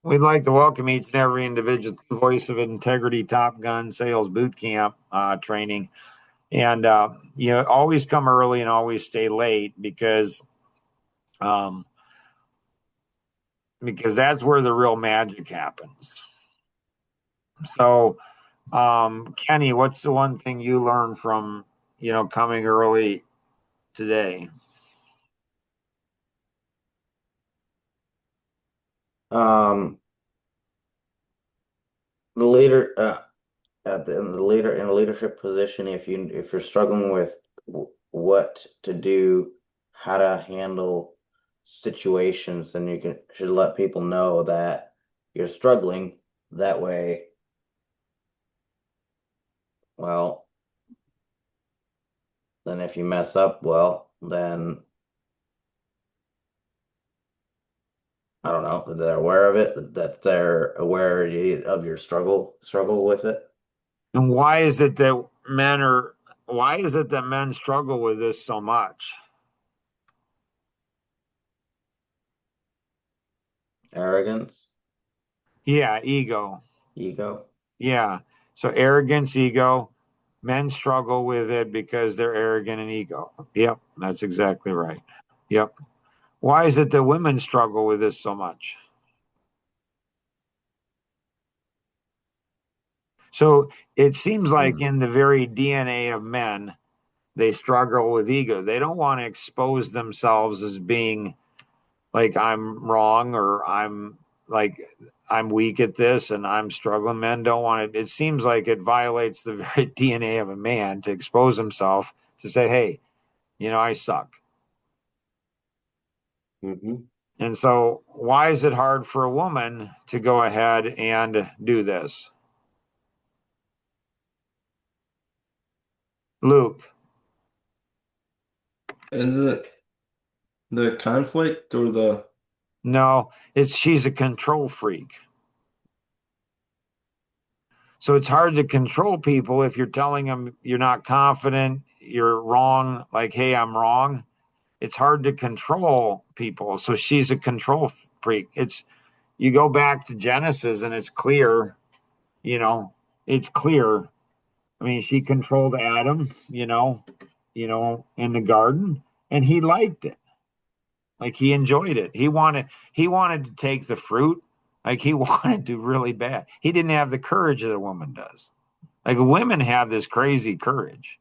We'd like to welcome each and every individual to the Voice of Integrity Top Gun Sales Boot Camp training. And, always come early and always stay late um, because that's where the real magic happens. So, Kenny, what's the one thing you learned from, coming early today? Um, the leader at the leader in a leadership position, if you're struggling with what to do, how to handle situations, then should let people know that you're struggling. That way, well, then if you mess up, well, then I don't know, that they're aware of it, that they're aware of your struggle with it. And why is it that men struggle with this so much? Arrogance, Yeah, ego. ego. Yeah. So arrogance, ego, men struggle with it because they're arrogant and ego. Yep, that's exactly right. Yep. Why is it that women struggle with this so much? So it seems like Hmm. in the very DNA of men, they struggle with ego. They don't want to expose themselves as being like I'm wrong or like I'm weak at this and I'm struggling. Men don't want it. It seems like it violates the very DNA of a man to expose himself to say, hey, I suck. Hmm. And so, why is it hard for a woman to go ahead and do this? Luke, Is it the conflict or the no, she's a control freak. So it's hard to control people if you're telling them you're not confident, you're wrong, like, hey, I'm wrong. It's hard to control people. So she's a control freak. You go back to Genesis and it's clear, you know, it's clear. I mean, she controlled Adam, in the garden, and he liked it. Like he enjoyed it. He wanted to take the fruit. Like he wanted to really bad. He didn't have the courage that a woman does. Like women have this crazy courage.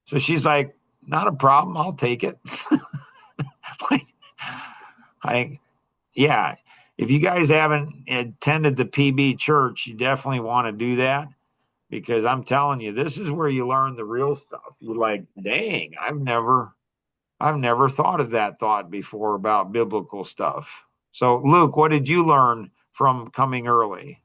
So she's like, not a problem. I'll take it. like, I, yeah. If you guys haven't attended the PB church, you definitely want to do that because I'm telling you, this is where you learn the real stuff. You're like, dang, I've never thought of that thought before about biblical stuff. So, Luke, what did you learn from coming early?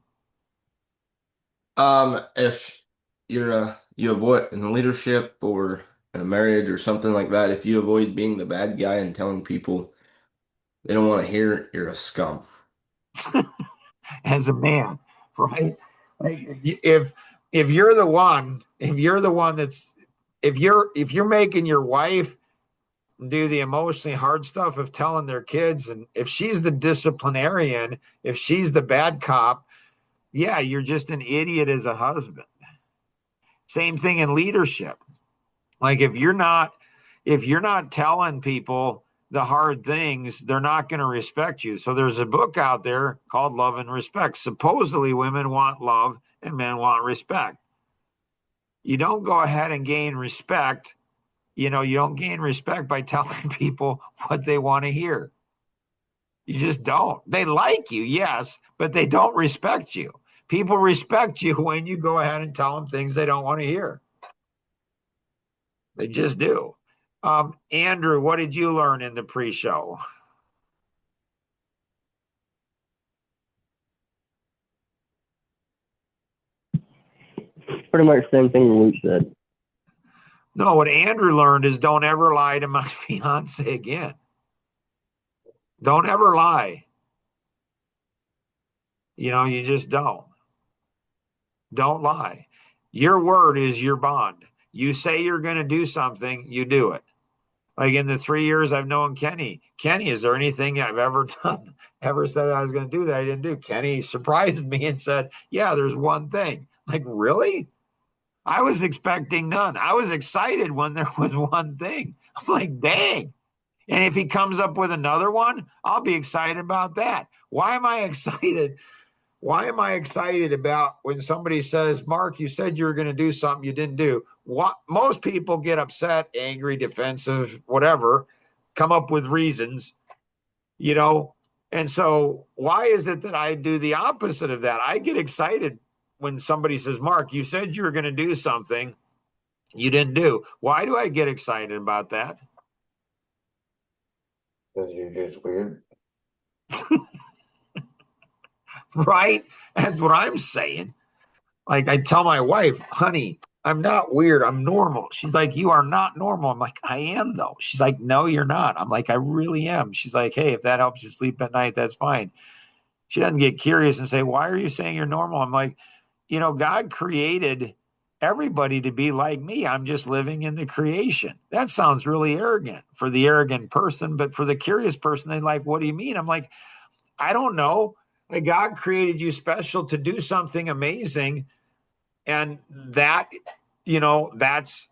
if you avoid in a leadership or in a marriage or something like that, if you avoid being the bad guy and telling people they don't want to hear you're a scum. As a man, right? Like if you're the one that's if you're making your wife do the emotionally hard stuff of telling their kids, and if she's the disciplinarian, if she's the bad cop, yeah, you're just an idiot as a husband. Same thing in leadership. Like if you're not telling people the hard things, they're not going to respect you. So there's a book out there called Love and Respect. Supposedly women want love and men want respect. You don't go ahead and gain respect. You don't gain respect by telling people what they want to hear. You just don't. They like you, yes, but they don't respect you. People respect you when you go ahead and tell them things they don't want to hear. They just do. Andrew, what did you learn in the pre-show? Pretty much the same thing Luke said. No, what Andrew learned is don't ever lie to my fiance again. Don't ever lie. You just don't. Don't lie. Your word is your bond. You say you're going to do something, you do it. Like in the 3 years I've known Kenny, is there anything I've ever done, ever said I was going to do that I didn't do? Kenny surprised me and said, yeah, there's one thing. Like, really? I was expecting none. I was excited when there was one thing. I'm like, dang. And if he comes up with another one, I'll be excited about that. Why am I excited? Why am I excited about when somebody says, Mark, you said you were going to do something you didn't do? What most people get upset, angry, defensive, whatever, come up with reasons, you know. And so why is it that I do the opposite of that? I get excited when somebody says, Mark, you said you were going to do something you didn't do. Why do I get excited about that? Because you're just weird. Right? That's what I'm saying. Like I tell my wife, honey, I'm not weird. I'm normal. She's like, you are not normal. I'm like, I am though. She's like, no, you're not. I'm like, I really am. She's like, hey, if that helps you sleep at night, that's fine. She doesn't get curious and say, why are you saying you're normal? I'm like, God created everybody to be like me. I'm just living in the creation. That sounds really arrogant for the arrogant person, but for the curious person, they like, what do you mean? I'm like, I don't know. Like God created you special to do something amazing. And that, that's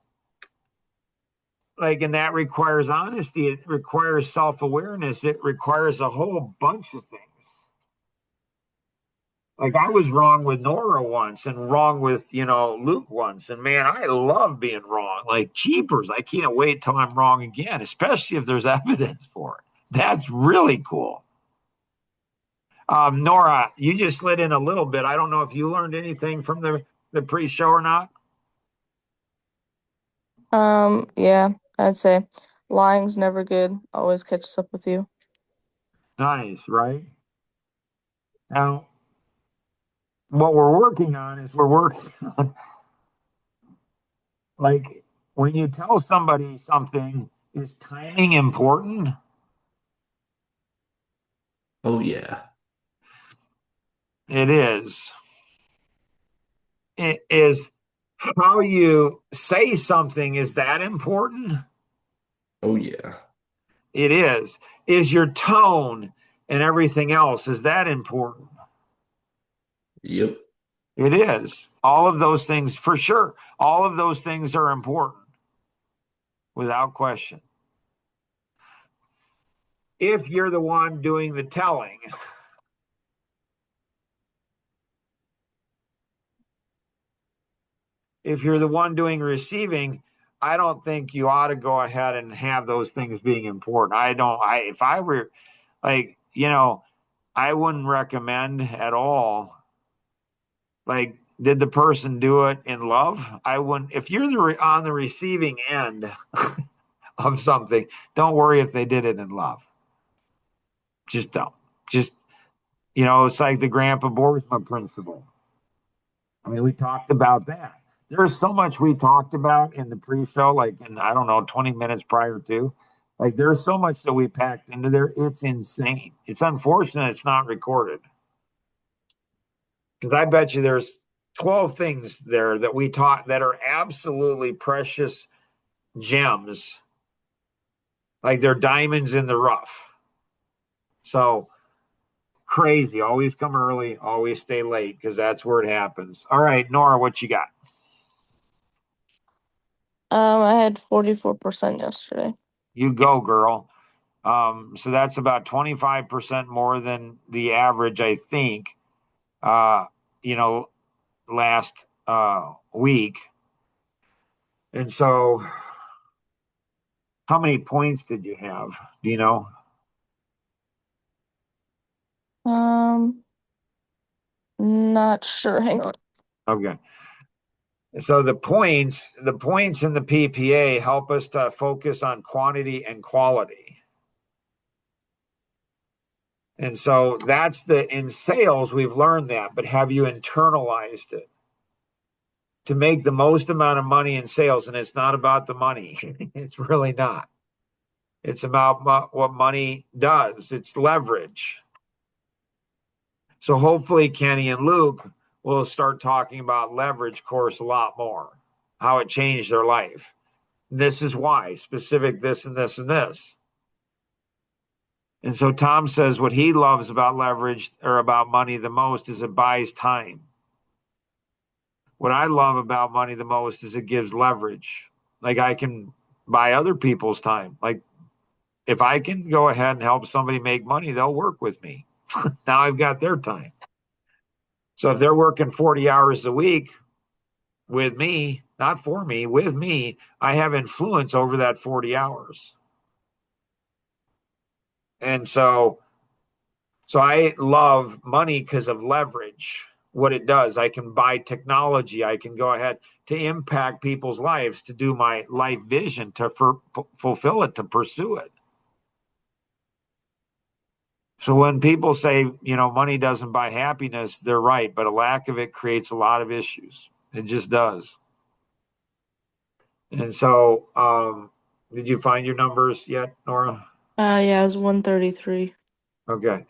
like, and that requires honesty. It requires self-awareness. It requires a whole bunch of things. Like I was wrong with Nora once and wrong with, Luke once. And man, I love being wrong. Like jeepers, I can't wait till I'm wrong again, especially if there's evidence for it. That's really cool. Nora, you just slid in a little bit. I don't know if you learned anything from the pre-show or not. Yeah, I'd say lying's never good. Always catches up with you. Nice, right? Now, what we're working on is we're working on like when you tell somebody something, is timing important? Oh yeah. It is. It is how you say something, is that important? Oh yeah. It is. Is your tone and everything else, is that important? Yep. It is. All of those things, for sure. All of those things are important without question. If you're the one doing the telling, if you're the one doing receiving, I don't think you ought to go ahead and have those things being important. If I were like, I wouldn't recommend at all. Like, did the person do it in love? I wouldn't. If you're on the receiving end of something, don't worry if they did it in love. Just don't. Just, it's like the Grandpa Boersma principle. I mean, we talked about that. There's so much we talked about in the pre-show, like in, I don't know, 20 minutes prior to. Like, there's so much that we packed into there. It's insane. It's unfortunate it's not recorded. Because I bet you there's 12 things there that we taught that are absolutely precious gems. Like they're diamonds in the rough. So crazy. Always come early, always stay late, because that's where it happens. All right, Nora, what you got? I had 44% yesterday. You go, girl. So that's about 25% more than the average, I think, you know, last week. And so how many points did you have? Do you know? Not sure. Hang on. Okay. So the points in the PPA help us to focus on quantity and quality. And so in sales, we've learned that, but have you internalized it? To make the most amount of money in sales, and it's not about the money. It's really not. It's about what money does. It's leverage. So hopefully Kenny and Luke will start talking about leverage course a lot more, how it changed their life. This is why, specific this and this and this. And so Tom says what he loves about leverage or about money the most is it buys time. What I love about money the most is it gives leverage. Like I can buy other people's time. Like if I can go ahead and help somebody make money, they'll work with me. Now I've got their time. So if they're working 40 hours a week with me, not for me, with me, I have influence over that 40 hours. And so I love money because of leverage. What it does, I can buy technology. I can go ahead to impact people's lives, to do my life vision, to fulfill it, to pursue it. So when people say, money doesn't buy happiness, they're right, but a lack of it creates a lot of issues. It just does. And so, did you find your numbers yet, Nora? Yeah, it was 133. Okay.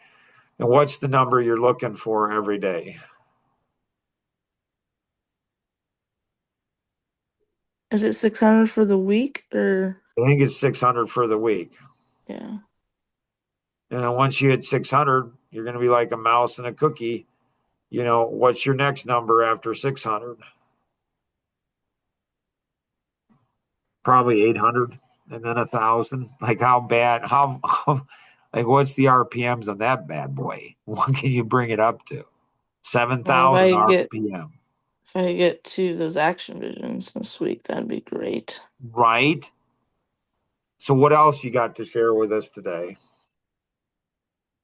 And what's the number you're looking for every day? Is it 600 for the week or? I think it's 600 for the week. Yeah. And then once you hit 600, you're going to be like a mouse and a cookie. What's your next number after 600? Probably 800 and then 1,000. Like how bad, like what's the RPMs on that bad boy? What can you bring it up to? 7,000 RPM. If I get 2 of those action visions this week, that'd be great. Right? So what else you got to share with us today?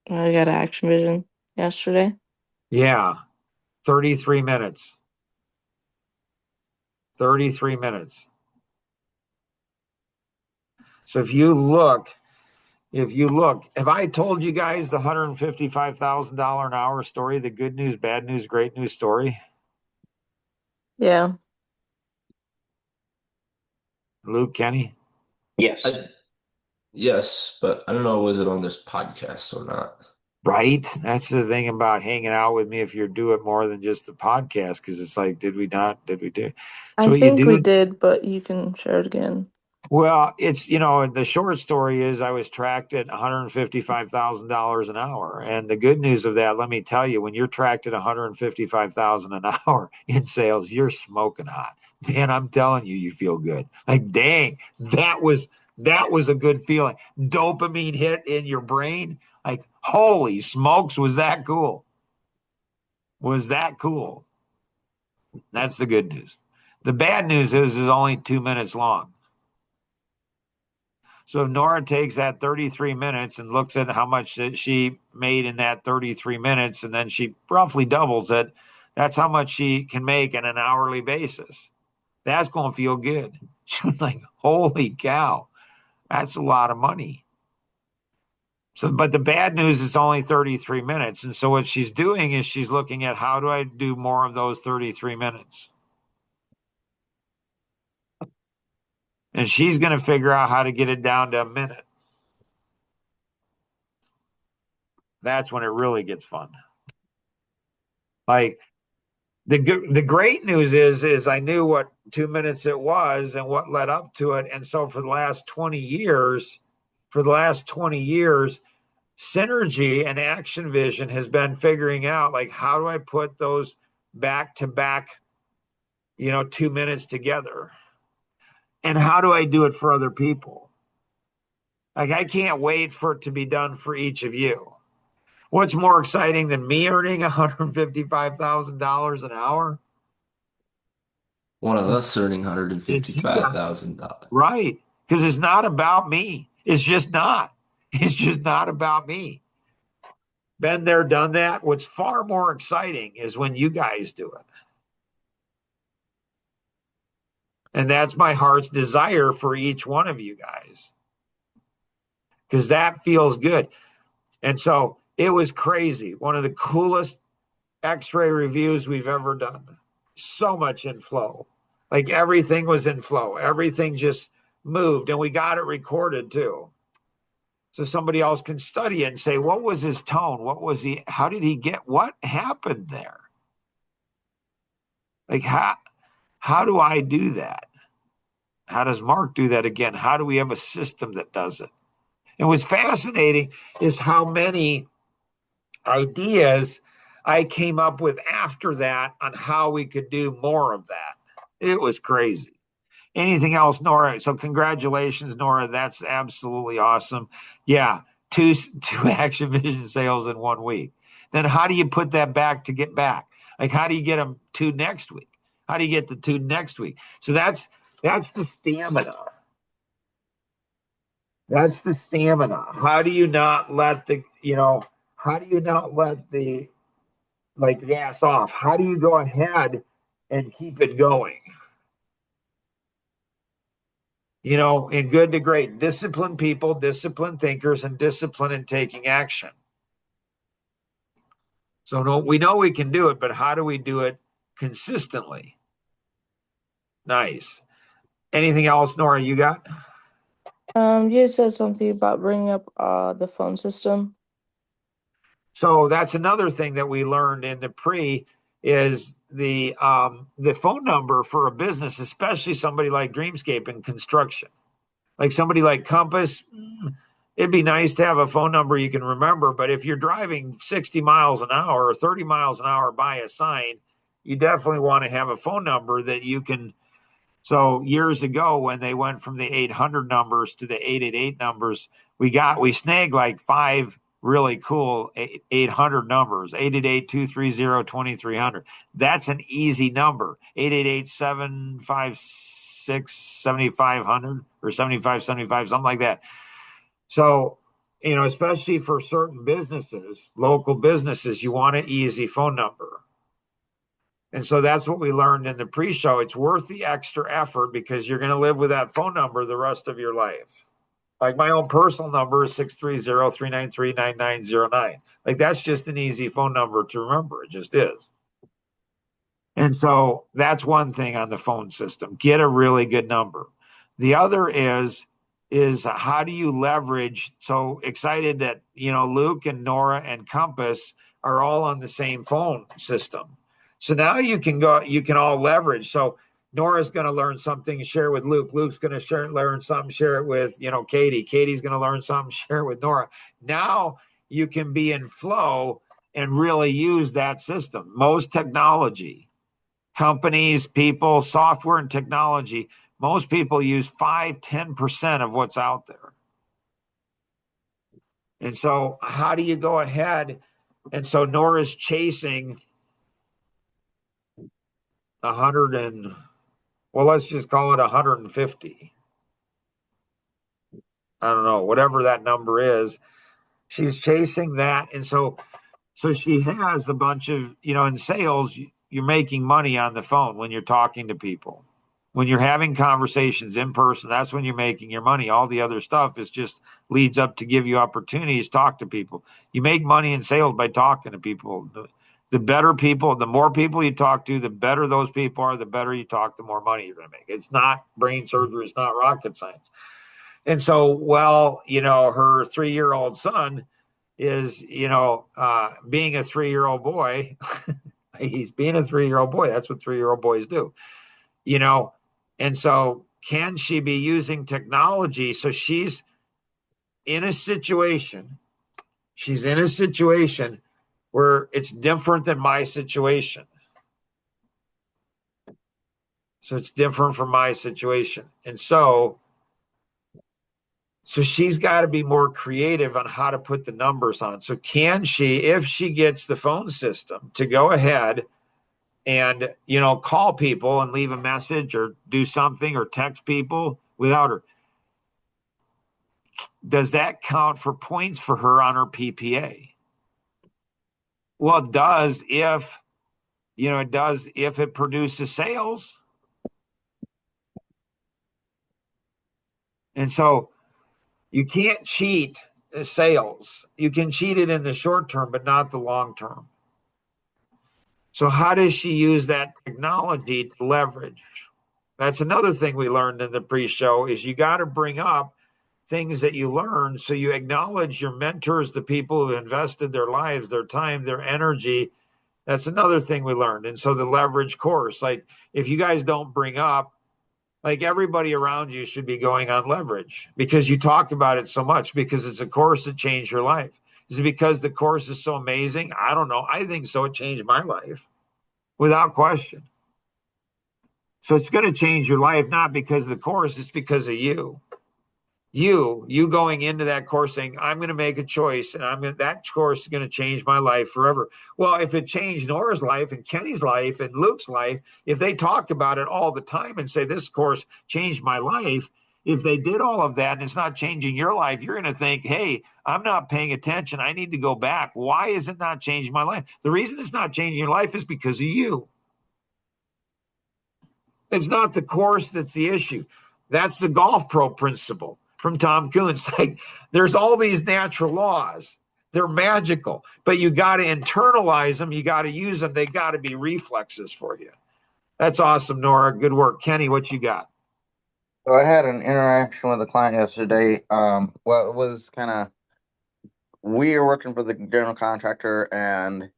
I got an action vision yesterday. Yeah. 33 minutes. 33 minutes. So if you look, if I told you guys the $155,000 an hour story, the good news, bad news, great news story, Yeah. Luke, Kenny, Yes. Yes, but I don't know, was it on this podcast or not? right? That's the thing about hanging out with me if you do it more than just the podcast, because it's like, did we not? Did we do? So I what you think we do? did, but you can share it again. Well, it's, the short story is I was tracked at $155,000 an hour. And the good news of that, let me tell you, when you're tracked at $155,000 an hour in sales, you're smoking hot. Man, I'm telling you, you feel good. Like, dang, that was a good feeling. Dopamine hit in your brain. Like, holy smokes, was that cool? Was that cool? That's the good news. The bad news is it's only 2 minutes long. So if Nora takes that 33 minutes and looks at how much that she made in that 33 minutes, and then she roughly doubles it, that's how much she can make on an hourly basis. That's going to feel good. She's like, holy cow, that's a lot of money. So, but the bad news is only 33 minutes. And so what she's doing is she's looking at how do I do more of those 33 minutes? And she's going to figure out how to get it down to a minute. That's when it really gets fun. Like the great news is I knew what 2 minutes it was and what led up to it. And so for the last 20 years, Synergy and Action Vision has been figuring out like how do I put those back to back, 2 minutes together? And how do I do it for other people? Like I can't wait for it to be done for each of you. What's more exciting than me earning $155,000 an hour? One of us earning $155,000. Right. Because it's not about me. It's just not. It's just not about me. Been there, done that. What's far more exciting is when you guys do it. And that's my heart's desire for each one of you guys. Because that feels good. And so it was crazy. One of the coolest X-ray reviews we've ever done. So much in flow. Like everything was in flow. Everything just moved. And we got it recorded too. So somebody else can study it and say, what was his tone? How did he get, what happened there? Like how do I do that? How does Mark do that again? How do we have a system that does it? And what's fascinating is how many ideas I came up with after that on how we could do more of that. It was crazy. Anything else, Nora? So congratulations, Nora. That's absolutely awesome. Yeah, two Action Vision sales in 1 week. Then how do you put that back to get back? Like how do you get them 2 next week? How do you get the 2 next week? So that's the stamina. That's the stamina. How do you not let the, how do you not let the like gas off? How do you go ahead and keep it going? In good to great, disciplined people, disciplined thinkers, and discipline in taking action. So no, we know we can do it, but how do we do it consistently? Nice. Anything else, Nora, you got? You said something about bringing up the phone system. So that's another thing that we learned in the pre is the phone number for a business, especially somebody like Dreamscape in construction, like somebody like Compass. It'd be nice to have a phone number you can remember, but if you're driving 60 miles an hour or 30 miles an hour by a sign, you definitely want to have a phone number that you can. So years ago, when they went from the 800 numbers to the 888 numbers, we snagged like 5 really cool 800 numbers, 888-230-2300. That's an easy number. 888-756-7500 or 7575, something like that. So, especially for certain businesses, local businesses, you want an easy phone number. And so that's what we learned in the pre-show. It's worth the extra effort because you're going to live with that phone number the rest of your life. Like my own personal number is 630-393-9909. Like that's just an easy phone number to remember. It just is. And so that's one thing on the phone system. Get a really good number. The other is how do you leverage? So excited that, Luke and Nora and Compass are all on the same phone system. So now you can all leverage. So Nora's going to learn something, share with Luke. Luke's going to learn something, share it with, Katie. Katie's going to learn something, share it with Nora. Now you can be in flow and really use that system. Most technology, companies, people, software and technology, most people use 5-10% of what's out there. And so how do you go ahead? And so Nora's chasing 100 and, well, let's just call it 150. I don't know, whatever that number is. She's chasing that. And so she has a bunch of, in sales, you're making money on the phone when you're talking to people. When you're having conversations in person, that's when you're making your money. All the other stuff is just leads up to give you opportunities, talk to people. You make money in sales by talking to people. The better people, the more people you talk to, the better those people are, the better you talk, the more money you're going to make. It's not brain surgery. It's not rocket science. And so, her 3-year-old son is, being a 3-year-old boy. He's being a 3-year-old boy. That's what 3-year-old boys do, And so can she be using technology? So she's in a situation where it's different than my situation. So it's different from my situation. And so she's got to be more creative on how to put the numbers on. So can she, if she gets the phone system to go ahead and, call people and leave a message or do something or text people without her, does that count for points for her on her PPA? Well, it does if it produces sales. And so you can't cheat sales. You can cheat it in the short term, but not the long term. So how does she use that technology to leverage? That's another thing we learned in the pre-show is you got to bring up things that you learn. So you acknowledge your mentors, the people who invested their lives, their time, their energy. That's another thing we learned. And so the leverage course, like if you guys don't bring up Like everybody around you should be going on leverage because you talk about it so much because it's a course that changed your life. Is it because the course is so amazing? I don't know. I think so. It changed my life without question. So it's going to change your life, not because of the course, it's because of you. You going into that course saying, I'm going to make a choice and that course is going to change my life forever. Well, if it changed Nora's life and Kenny's life and Luke's life, if they talk about it all the time and say, this course changed my life, if they did all of that and it's not changing your life, you're going to think, hey, I'm not paying attention. I need to go back. Why is it not changing my life? The reason it's not changing your life is because of you. It's not the course that's the issue. That's the golf pro principle from Tom Coons. Like there's all these natural laws. They're magical, but you got to internalize them. You got to use them. They got to be reflexes for you. That's awesome, Nora. Good work. Kenny, what you got? So I had an interaction with a client yesterday. Well, it was kind of we are working for the general contractor, and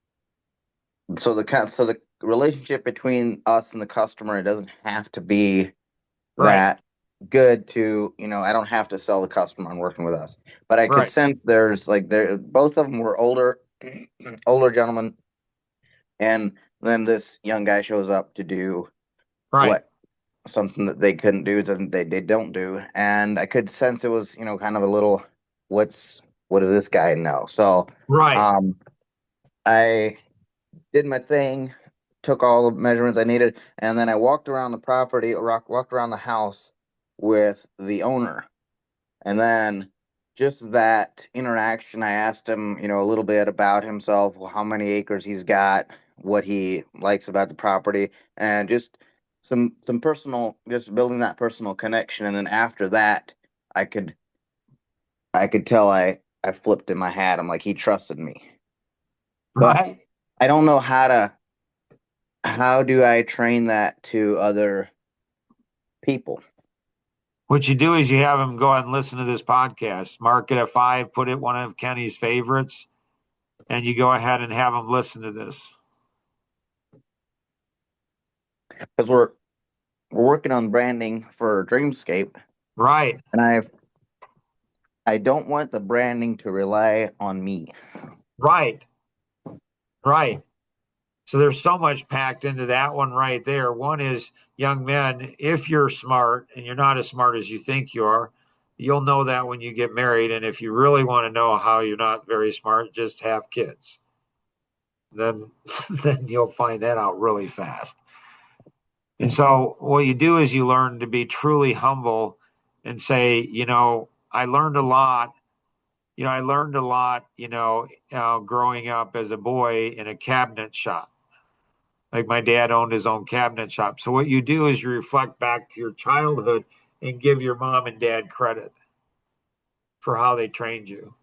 so the relationship between us and the customer, it doesn't have to be Right. that good to, I don't have to sell the customer on working with us. But I could Right. sense there's like both of them were older gentlemen, and then this young guy shows up to do Right. what something that they couldn't do, something they don't do. And I could sense it was, kind of a little what does this guy know? So Right. I did my thing, took all the measurements I needed, and then I walked around the property, walked around the house with the owner. And then just that interaction, I asked him, a little bit about himself, how many acres he's got, what he likes about the property, and just some personal, just building that personal connection. And then after that, I could tell I flipped in my hat. I'm like, he trusted me. But Right. I don't know how do I train that to other people? What you do is you have them go out and listen to this podcast, mark it at 5, put it one of Kenny's favorites, and you go ahead and have them listen to this. Because we're working on branding for Dreamscape, Right. and I don't want the branding to rely on me. Right. Right. So there's so much packed into that one right there. One is young men, if you're smart and you're not as smart as you think you are, you'll know that when you get married. And if you really want to know how you're not very smart, just have kids. Then then you'll find that out really fast. And so what you do is you learn to be truly humble and say, I learned a lot. I learned a lot, growing up as a boy in a cabinet shop. Like my dad owned his own cabinet shop. So what you do is you reflect back to your childhood and give your mom and dad credit for how they trained you.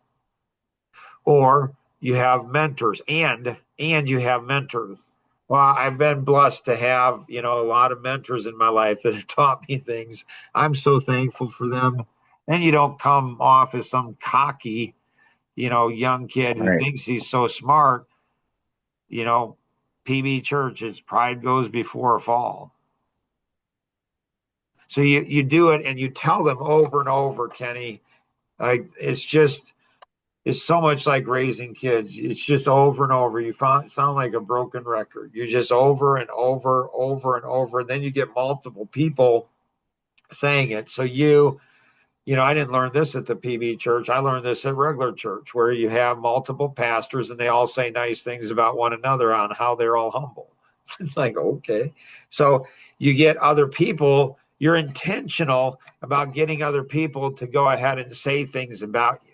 Or you have mentors and you have mentors. Well, I've been blessed to have, a lot of mentors in my life that have taught me things. I'm so thankful for them. And you don't come off as some cocky, young kid who Right. thinks he's so smart. PB Church's pride goes before a fall. So you do it and you tell them over and over, Kenny. Like it's so much like raising kids. It's just over and over. You sound like a broken record. You just over and over, and over, and then you get multiple people saying it. So I didn't learn this at the PB church. I learned this at regular church, where you have multiple pastors and they all say nice things about one another on how they're all humble. It's like, okay. So you get other people, you're intentional about getting other people to go ahead and say things about you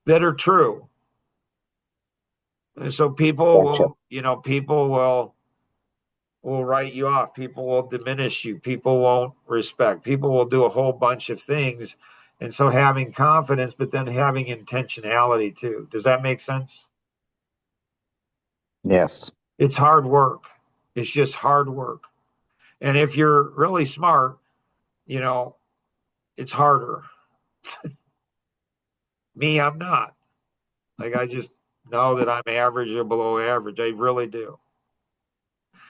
that are true. And so people Gotcha. will write you off. People will diminish you. People won't respect. People will do a whole bunch of things. And so having confidence, but then having intentionality too. Does that make sense? Yes. It's hard work. It's just hard work. And if you're really smart, it's harder. Me, I'm not. Like I just know that I'm average or below average. I really do.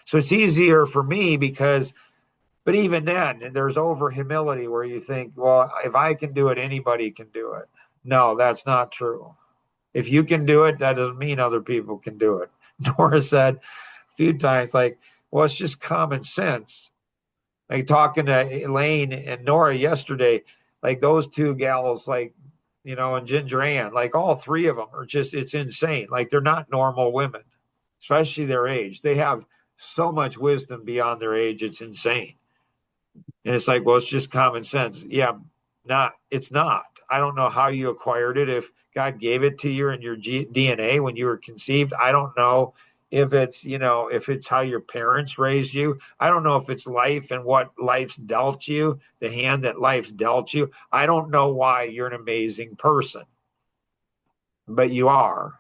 So it's easier for me because But even then, there's over humility where you think, well, if I can do it, anybody can do it. No, that's not true. If you can do it, that doesn't mean other people can do it. Nora said a few times, like, well, it's just common sense. Like talking to Elaine and Nora yesterday, like those two gals, like, and Ginger Ann, like all three of them are just, it's insane. Like they're not normal women, especially their age. They have so much wisdom beyond their age. It's insane. And it's like, well, it's just common sense. Yeah, it's not. I don't know how you acquired it. If God gave it to you in your DNA when you were conceived, I don't know if it's how your parents raised you. I don't know if it's life and what life's dealt you, the hand that life's dealt you. I don't know why you're an amazing person, but you are.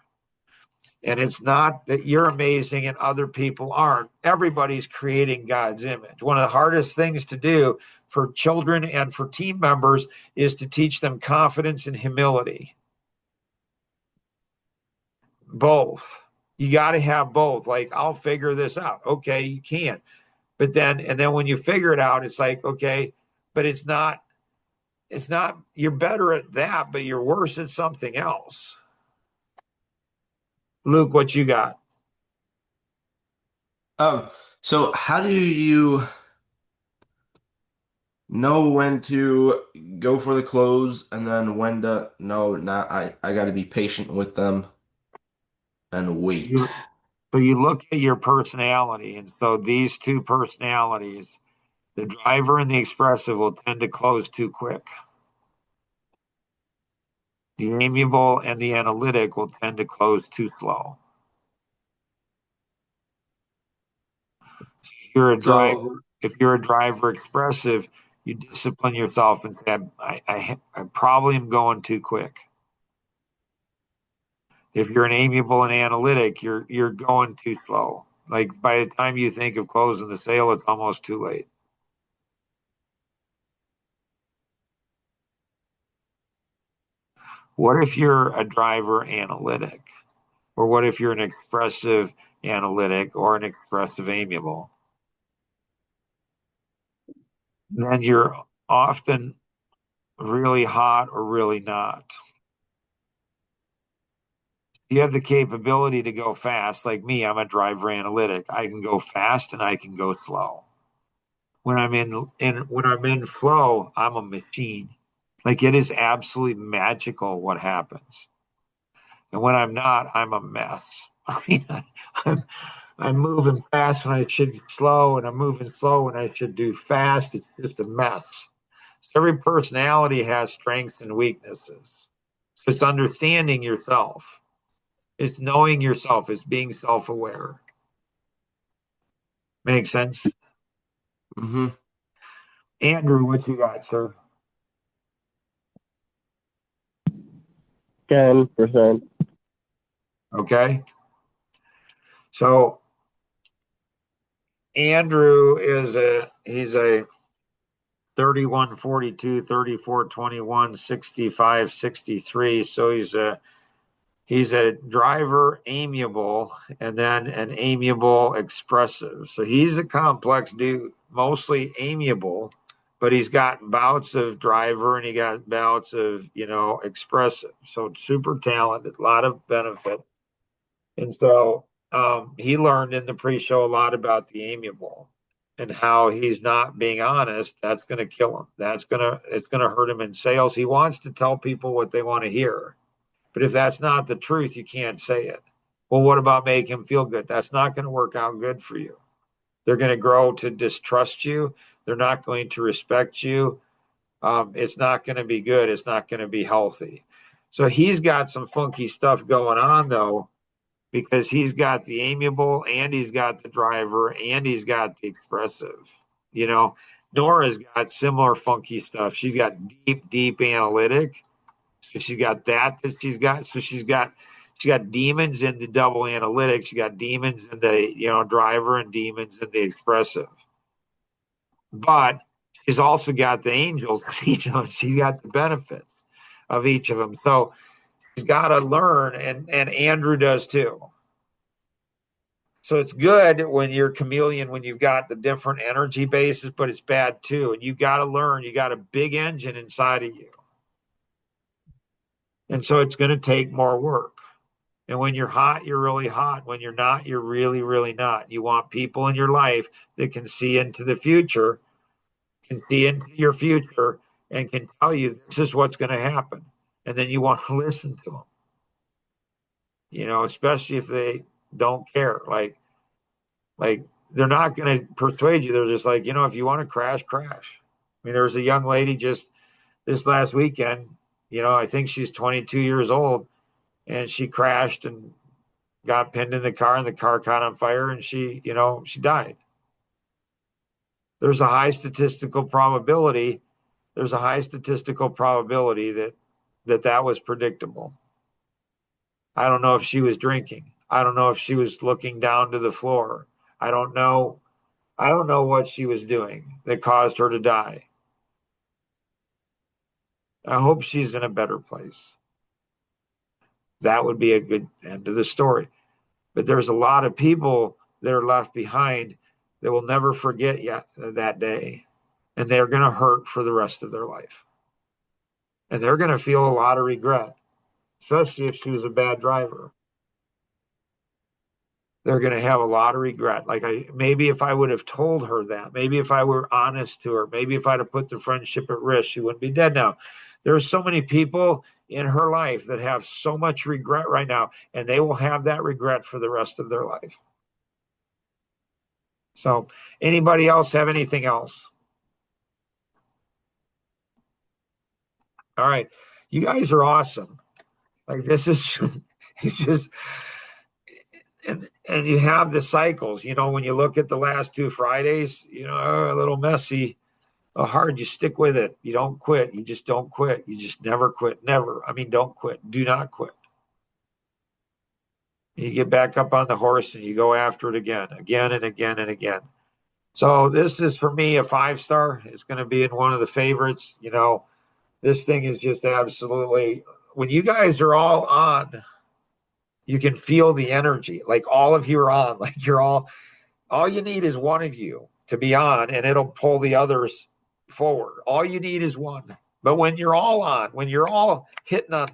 And it's not that you're amazing and other people aren't. Everybody's creating God's image. One of the hardest things to do for children and for team members is to teach them confidence and humility. Both. You got to have both. Like, I'll figure this out. Okay, you can. But then when you figure it out, it's like, okay, but it's not, you're better at that, but you're worse at something else. Luke, what you got? So how do you know when to go for the close and then when to no, not I got to be patient with them and wait. So you look at your personality, and so these two personalities, the driver and the expressive, will tend to close too quick. The amiable and the analytic will tend to close too slow. If you're a driver expressive, you discipline yourself and say, I probably am going too quick. If you're an amiable and analytic, you're going too slow. Like by the time you think of closing the sale, it's almost too late. What if you're a driver analytic? Or what if you're an expressive analytic or an expressive amiable? Then you're often really hot or really not. You have the capability to go fast. Like me, I'm a driver analytic. I can go fast and I can go slow. When I'm in flow, I'm a machine. Like it is absolutely magical what happens. And when I'm not, I'm a mess. I mean, I'm moving fast when I should be slow, and I'm moving slow when I should do fast. It's just a mess. So every personality has strengths and weaknesses. So it's understanding yourself. It's knowing yourself. It's being self-aware. Makes sense? Mm-hmm. Andrew, what you got, sir? 10%. Okay. So Andrew he's a 31, 42, 34, 21, 65, 63. So he's a driver amiable and then an amiable expressive. So he's a complex dude, mostly amiable, but he's got bouts of driver and he got bouts of, expressive. So super talented, a lot of benefit. And so he learned in the pre-show a lot about the amiable and how he's not being honest. That's going to kill him. It's going to hurt him in sales. He wants to tell people what they want to hear. But if that's not the truth, you can't say it. Well, what about making him feel good? That's not going to work out good for you. They're going to grow to distrust you. They're not going to respect you. It's not going to be good. It's not going to be healthy. So he's got some funky stuff going on, though, because he's got the amiable and he's got the driver and he's got the expressive. Nora's got similar funky stuff. She's got deep analytic. So she's got that she's got. So she got demons in the double analytic. She got demons in the driver and demons in the expressive. But she's also got the angels. Each of them. She got the benefits of each of them. So she's got to learn, and Andrew does too. So it's good when you're chameleon, when you've got the different energy bases, but it's bad too. And you got to learn, you got a big engine inside of you. And so it's going to take more work. And when you're hot, you're really hot. When you're not, you're really, really not. You want people in your life that can see into the future, can see into your future, and can tell you this is what's going to happen. And then you want to listen to them. You know, especially if they don't care. Like they're not going to persuade you. They're just like, you know, if you want to crash, crash. I mean, there was a young lady just this last weekend, you know, I think she's 22 years old, and she crashed and got pinned in the car, and the car caught on fire, and she, you know, she died. There's a high statistical probability. There's a high statistical probability that was predictable. I don't know if she was drinking. I don't know if she was looking down to the floor. I don't know what she was doing that caused her to die. I hope she's in a better place. That would be a good end to the story. But there's a lot of people that are left behind that will never forget yet that day. And they're going to hurt for the rest of their life. And they're going to feel a lot of regret, especially if she was a bad driver. They're going to have a lot of regret. Like maybe if I would have told her that, maybe if I were honest to her, maybe if I'd have put the friendship at risk, she wouldn't be dead now. There's so many people in her life that have so much regret right now, and they will have that regret for the rest of their life. So anybody else have anything else? All right. You guys are awesome. Like this is it's just and you have the cycles, you know, when you look at the last 2 Fridays, you know, a little messy, hard, you stick with it. You don't quit. You just don't quit. You just never quit. Never. I mean, don't quit. Do not quit. You get back up on the horse and you go after it again and again and again. So this is for me a 5-star. It's going to be in one of the favorites. You know, this thing is just absolutely, when you guys are all on, you can feel the energy. Like all of you are on, like you're all you need is one of you to be on, and it'll pull the others forward. All you need is one. But when you're all on, when you're all hitting on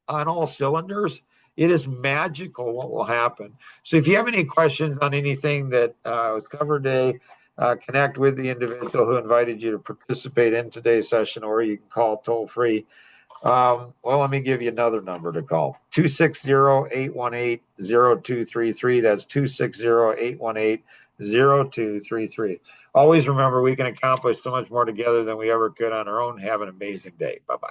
all cylinders, it is magical what will happen. So if you have any questions on anything that was covered today, connect with the individual who invited you to participate in today's session, or you can call toll free. Well, let me give you another number to call. 260-818-0233. That's 260-818-0233. Always remember, we can accomplish so much more together than we ever could on our own. Have an amazing day. Bye-bye.